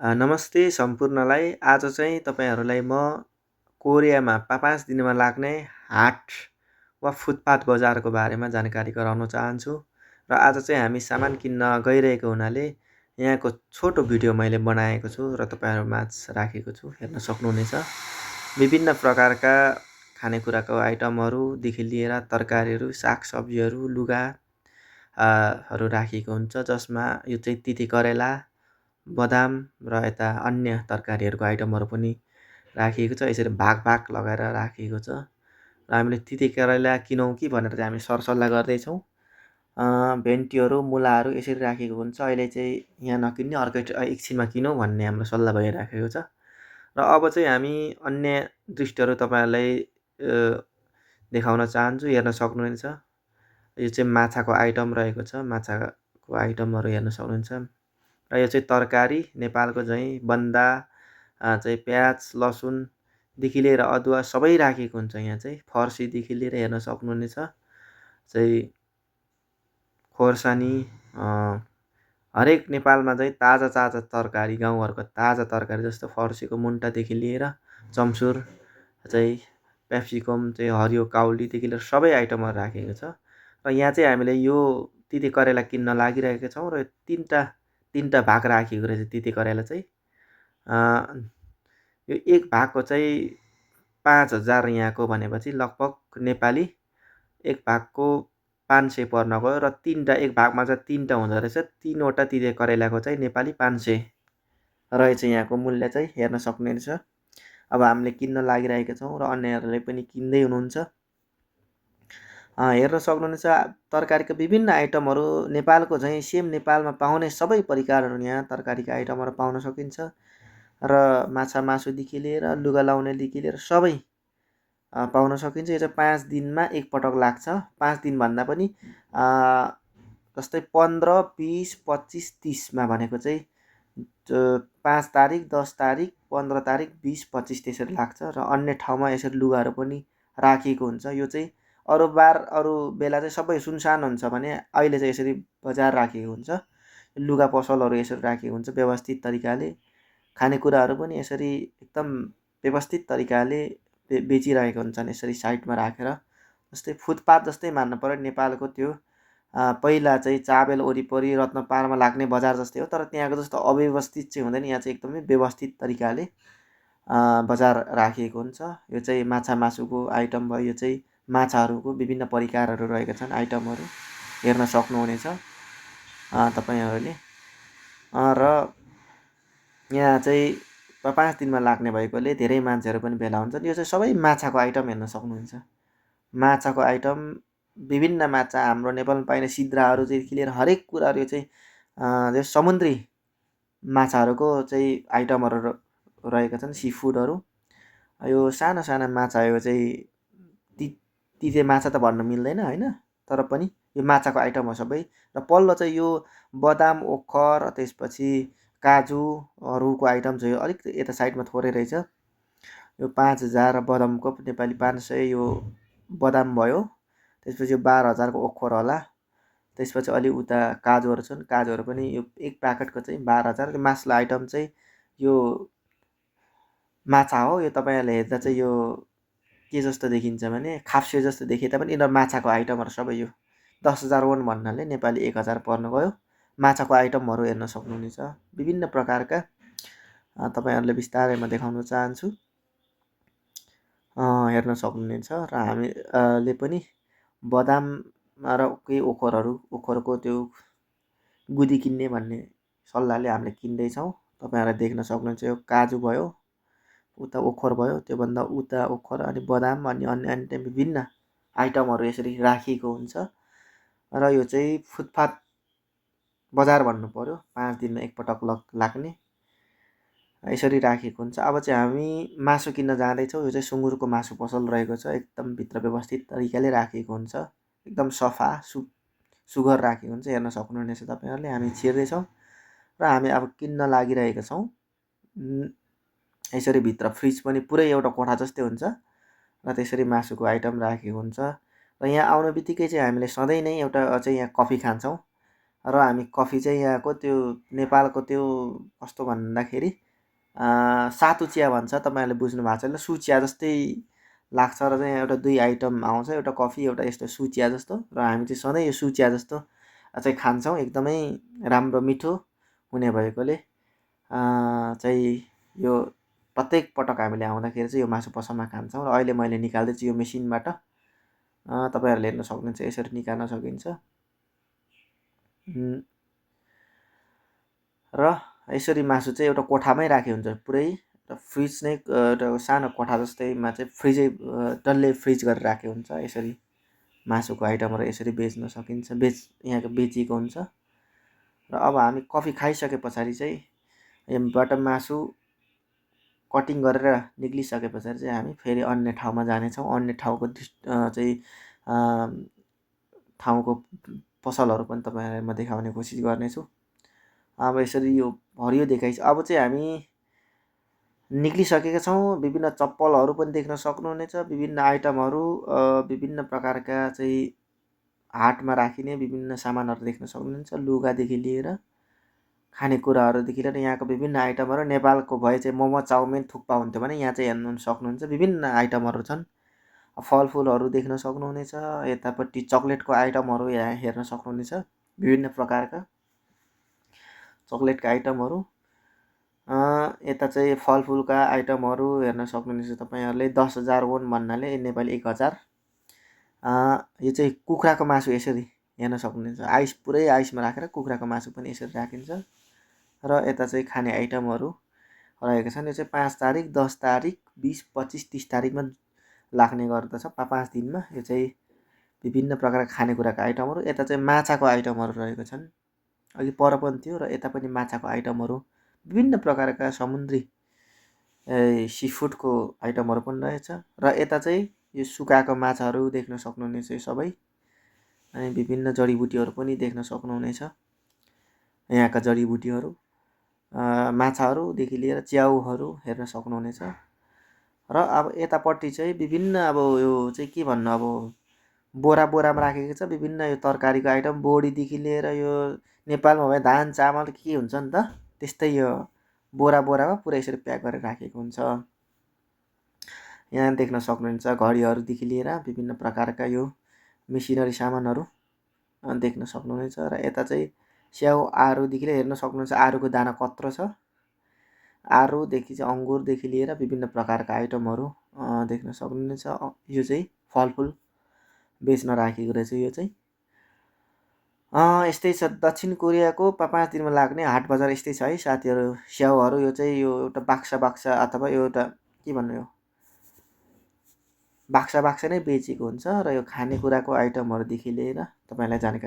नमस्ते सम्पूर्णलाई। आज चाहिँ तपाईँहरूलाई म कोरियामा 5 दिनमा लाग्ने हाट वा फुटपाथ बजारको बारेमा जानकारी गराउन चाहन्छु। र आज चाहिँ हामी सामान किन्न गइरहेको हुनाले यहाँको छोटो भिडियो मैले बनाएको छु र तपाईँहरूमाझ राखेको छु, हेर्न सक्नुहुनेछ। विभिन्न प्रकारका खानेकुराको आइटमहरूदेखि लिएर तरकारीहरू, सागसब्जीहरू, लुगा हरू राखिएको हुन्छ, जसमा यो चाहिँ तिते करेला, बदाम र यता अन्य तरकारीहरूको आइटमहरू पनि राखिएको छ। यसरी भाग लगाएर राखिएको छ र हामीले तिते करेला किनौँ कि भनेर चाहिँ हामी सरसल्लाह गर्दैछौँ। भेन्टीहरू, मुलाहरू यसरी राखेको हुन्छ। अहिले चाहिँ यहाँ नकिन्ने, अर्कै एकछिनमा किनौँ भन्ने हाम्रो सल्लाह भइराखेको छ। र अब चाहिँ हामी अन्य दृश्यहरू तपाईँहरूलाई देखाउन चाहन्छु, हेर्न सक्नुहुनेछ। यो चाहिँ माछाको आइटम रहेको छ, माछाको आइटमहरू हेर्न सक्नुहुन्छ। र यो चाहिँ तरकारी नेपालको चाहिँ बन्दा चाहिँ प्याज, लसुनदेखि लिएर अदुवा सबै राखेको हुन्छ। यहाँ चाहिँ फर्सीदेखि लिएर हेर्न सक्नुहुनेछ चाहिँ खोर्सानी, हरेक नेपालमा चाहिँ ताजा तरकारी, गाउँघरको ताजा तरकारी जस्तो फर्सीको मुन्टादेखि लिएर चम्सुर चाहिँ पेप्सिकम चाहिँ हरियो काउलीदेखि लिएर सबै आइटमहरू राखेको छ। र यहाँ चाहिँ हामीले यो तिते करेला किन्न लागिरहेका छौँ र तिनवटा भाग राखिएको रहेछ तिते करेला चाहिँ। यो एक भागको चाहिँ 5,000 यहाँको भनेपछि लगभग नेपाली एक भागको 500 पर्न गयो। र एक भागमा चाहिँ 3टा हुँदो रहेछ। 3वटा तिते करेलाको चाहिँ नेपाली 500 रहेछ यहाँको मूल्य चाहिँ, हेर्न सक्नुहुनेछ। अब हामीले किन्न लागिरहेका छौँ र अन्यहरूले पनि किन्दै हुनुहुन्छ। हेर्न सक्नुहुनेछ तरकारीका विभिन्न आइटमहरू नेपालको चाहिँ सेम नेपालमा पाउने सबै परिकारहरू यहाँ तरकारीका आइटमहरू पाउन सकिन्छ। र माछा मासुदेखि लिएर लुगा लाउनेदेखि लिएर सबै पाउन सकिन्छ। यो चाहिँ 5 दिनमा एकपटक लाग्छ। 5 दिन भन्दा पनि जस्तै 15, 20, 25, 30मा भनेको चाहिँ 5 तारिक, 10 तारिक, 15 तारिक, 20, 25 त्यसरी लाग्छ। र अन्य ठाउँमा यसरी लुगाहरू पनि राखिएको हुन्छ। यो चाहिँ अरू बार अरू बेला चाहिँ सबै सुनसान हुन्छ भने अहिले चाहिँ यसरी बजार राखिएको हुन्छ। लुगा पसलहरू यसरी राखिएको हुन्छ व्यवस्थित तरिकाले। खानेकुराहरू पनि यसरी एकदम व्यवस्थित तरिकाले बेचिरहेको हुन्छन् यसरी साइडमा राखेर। जस्तै फुटपाथ जस्तै मान्नु पर्यो नेपालको त्यो पहिला चाहिँ चाबेल वरिपरि रत्नपारमा लाग्ने बजार जस्तै हो। तर त्यहाँको जस्तो अव्यवस्थित चाहिँ हुँदैन, यहाँ चाहिँ एकदमै व्यवस्थित तरिकाले बजार राखिएको हुन्छ। यो चाहिँ माछा मासुको आइटम भयो। यो चाहिँ माछाहरूको विभिन्न परिकारहरू रहेका छन्, आइटमहरू हेर्न सक्नुहुनेछ तपाईँहरूले। र यहाँ चाहिँ 5 दिनमा लाग्ने भएकोले धेरै मान्छेहरू पनि भेला हुन्छन्। यो चाहिँ सबै माछाको आइटम हेर्न सक्नुहुन्छ। माछाको आइटम विभिन्न माछा हाम्रो नेपालमा पाइने सिद्राहरूदेखि लिएर हरेक कुराहरू यो चाहिँ जो समुद्री माछाहरूको चाहिँ आइटमहरू रहेका छन्, सी फुडहरू। यो साना साना माछा, यो चाहिँ तिते माछा त भन्न मिल्दैन होइन, तर पनि यो माछाको आइटम हो सबै। र पल्लो चाहिँ यो बदाम, ओखर, त्यसपछि काजुहरूको आइटम चाहिँ अलिक यता साइडमा थोरै रहेछ। यो 5,000 बदामको नेपाली 500 यो बदाम भयो। त्यसपछि यो 12,000को ओखर होला। त्यसपछि अलि उता काजुहरू छन्, काजुहरू पनि यो एक प्याकेटको चाहिँ 12,000। मासुको आइटम चाहिँ यो माछा हो। यो तपाईँहरूले हेर्दा चाहिँ यो के जस्तो देखिन्छ भने खाप्से जस्तो देखिए तापनि यिनीहरू माछाको आइटमहरू सबै। यो 10,000 वोन भन्नाले नेपाली 1,000 पर्न गयो। माछाको आइटमहरू हेर्न सक्नुहुनेछ विभिन्न प्रकारका। तपाईँहरूले बिस्तारै म देखाउन चाहन्छु, हेर्न सक्नुहुनेछ। र हामीले पनि बदाम र केही ओखरको त्यो गुदी किन्ने भन्ने सल्लाहले हामीले किन्दैछौँ। तपाईँहरूले देख्न सक्नुहुन्छ यो काजु भयो, उता ओखर भयो, त्योभन्दा उता ओखर, अनि बदाम, अनि अन्य विभिन्न आइटमहरू यसरी राखिएको हुन्छ। र यो चाहिँ फुटपाथ बजार भन्नु पर्यो, 5 दिनमा एकपटक लाग्ने यसरी राखिएको हुन्छ। अब चाहिँ हामी मासु किन्न जाँदैछौँ। यो चाहिँ सुँगुरको मासु पसल रहेको छ। एकदम भित्र व्यवस्थित तरिकाले राखिएको हुन्छ, एकदम सफा सुग्घर राखेको हुन्छ, हेर्न सक्नुहुनेछ तपाईँहरूले। हामी छिर्दैछौँ र हामी अब किन्न लागिरहेका छौँ। यसरी भित्र फ्रिज पनि पुरै एउटा कोठा जस्तै हुन्छ र त्यसरी मासुको आइटम राखेको हुन्छ। र यहाँ आउनु बित्तिकै चाहिँ हामीले सधैँ नै एउटा चाहिँ यहाँ कफी खान्छौँ। र हामी कफी चाहिँ यहाँको त्यो नेपालको त्यो कस्तो भन्दाखेरि सातु चिया भन्छ, तपाईँहरूले बुझ्नु भएको छ होला, सुचिया जस्तै लाग्छ र चाहिँ एउटा दुई आइटम आउँछ, एउटा कफी एउटा यस्तो सुचिया जस्तो, र हामी चाहिँ सधैँ यो सुचिया जस्तो चाहिँ खान्छौँ। एकदमै राम्रो मिठो हुने भएकोले चाहिँ यो प्रत्येक पटक हामीले आउँदाखेरि चाहिँ यो मासु पसलमा खान्छौँ। र अहिले मैले निकाल्दैछु यो मेसिनबाट, तपाईँहरूले हेर्न सक्नुहुन्छ, यसरी निकाल्न सकिन्छ। र यसरी मासु चाहिँ एउटा कोठामै राखे हुन्छ पुरै, र फ्रिज नै एउटा सानो कोठा जस्तैमा चाहिँ फ्रिजै डल्लै फ्रिज गरेर राखेको हुन्छ। यसरी मासुको आइटमहरू यसरी बेच्न सकिन्छ, यहाँको बेचिएको हुन्छ। र अब हामी कफी खाइसके पछाडि चाहिँ यहाँबाट मासु कटिङ गरेर निक्लिसके पछाडि चाहिँ हामी फेरि अन्य ठाउँमा जानेछौँ। अन्य ठाउँको चाहिँ ठाउँको पसलहरू पनि तपाईँहरूलाई म देखाउने कोसिस गर्नेछु। अब यसरी यो हरियो देखाइछ। अब चाहिँ हामी निक्लिसकेका छौँ। विभिन्न चप्पलहरू पनि देख्न सक्नुहुनेछ, विभिन्न आइटमहरू, विभिन्न प्रकारका चाहिँ हाटमा राखिने विभिन्न सामानहरू देख्न सक्नुहुन्छ, लुगादेखि लिएर खानेकुराहरूदेखि लिएर यहाँको विभिन्न आइटमहरू। नेपालको भए चाहिँ मोमो चाउमिन थुक्पा हुन्थ्यो भने यहाँ चाहिँ हेर्नु सक्नुहुन्छ विभिन्न आइटमहरू छन्। फलफुलहरू देख्न सक्नुहुनेछ, यतापट्टि चक्लेटको आइटमहरू यहाँ हेर्न सक्नुहुनेछ, विभिन्न प्रकारका चक्लेटका आइटमहरू। यता चाहिँ फलफुलका आइटमहरू हेर्न सक्नुहुनेछ तपाईँहरूले। 10,000 वोन भन्नाले नेपाली 1,000। यो चाहिँ कुखुराको मासु यसरी हेर्न सक्नुहुन्छ, आइस पुरै आइसमा राखेर कुखुराको मासु पनि यसरी राखिन्छ। र यता चाहिँ खाने आइटमहरू रहेका छन्। यो चाहिँ 5 तारिक, 10 तारिक, 20, 25, 30 तारिकमा लाग्ने गर्दछ, 5 दिनमा। यो चाहिँ विभिन्न प्रकारका खानेकुराका आइटमहरू। यता चाहिँ माछाको आइटमहरू रहेको छन्, अघि पर पनि थियो र यता पनि माछाको आइटमहरू, विभिन्न प्रकारका समुद्री सी फुडको आइटमहरू पनि रहेछ। र यता चाहिँ यो सुकाएको माछाहरू देख्न सक्नुहुनेछ यो सबै, अनि विभिन्न जडीबुटीहरू पनि देख्न सक्नुहुनेछ, यहाँका जडीबुटीहरू, माछाहरूदेखि लिएर च्याउहरू हेर्न सक्नुहुनेछ। र अब यतापट्टि चाहिँ विभिन्न अब यो चाहिँ के भन्नु, अब बोरामा राखेको छ विभिन्न यो तरकारीको आइटम, बोडीदेखि लिएर यो नेपालमा भए धान चामल के हुन्छ नि त, त्यस्तै यो बोरामा पुरै यसरी प्याक गरेर राखेको हुन्छ। यहाँ देख्न सक्नुहुन्छ घडीहरूदेखि लिएर विभिन्न प्रकारका यो मेसिनरी सामानहरू देख्न सक्नुहुनेछ। र यता चाहिँ स्याउ आरूदेखि लिएर हेर्न सक्नुहुन्छ आरूको दाना कत्रो छ, आरूदेखि चाहिँ अङ्गुरदेखि लिएर विभिन्न प्रकारका आइटमहरू देख्न सक्नुहुनेछ। यो चाहिँ फलफुल बेच्न राखेको रहेछ। यो चाहिँ यस्तै छ। दक्षिण कोरियाको 5 दिनमा लाग्ने हाट बजार यस्तै छ है साथीहरू। स्याउहरू यो चाहिँ यो एउटा बाक्सा अथवा यो एउटा के भन्नु, यो बाक्सा नै बेचेको हुन्छ। र यो खानेकुराको आइटमहरूदेखि लिएर तपाईँलाई जानकारी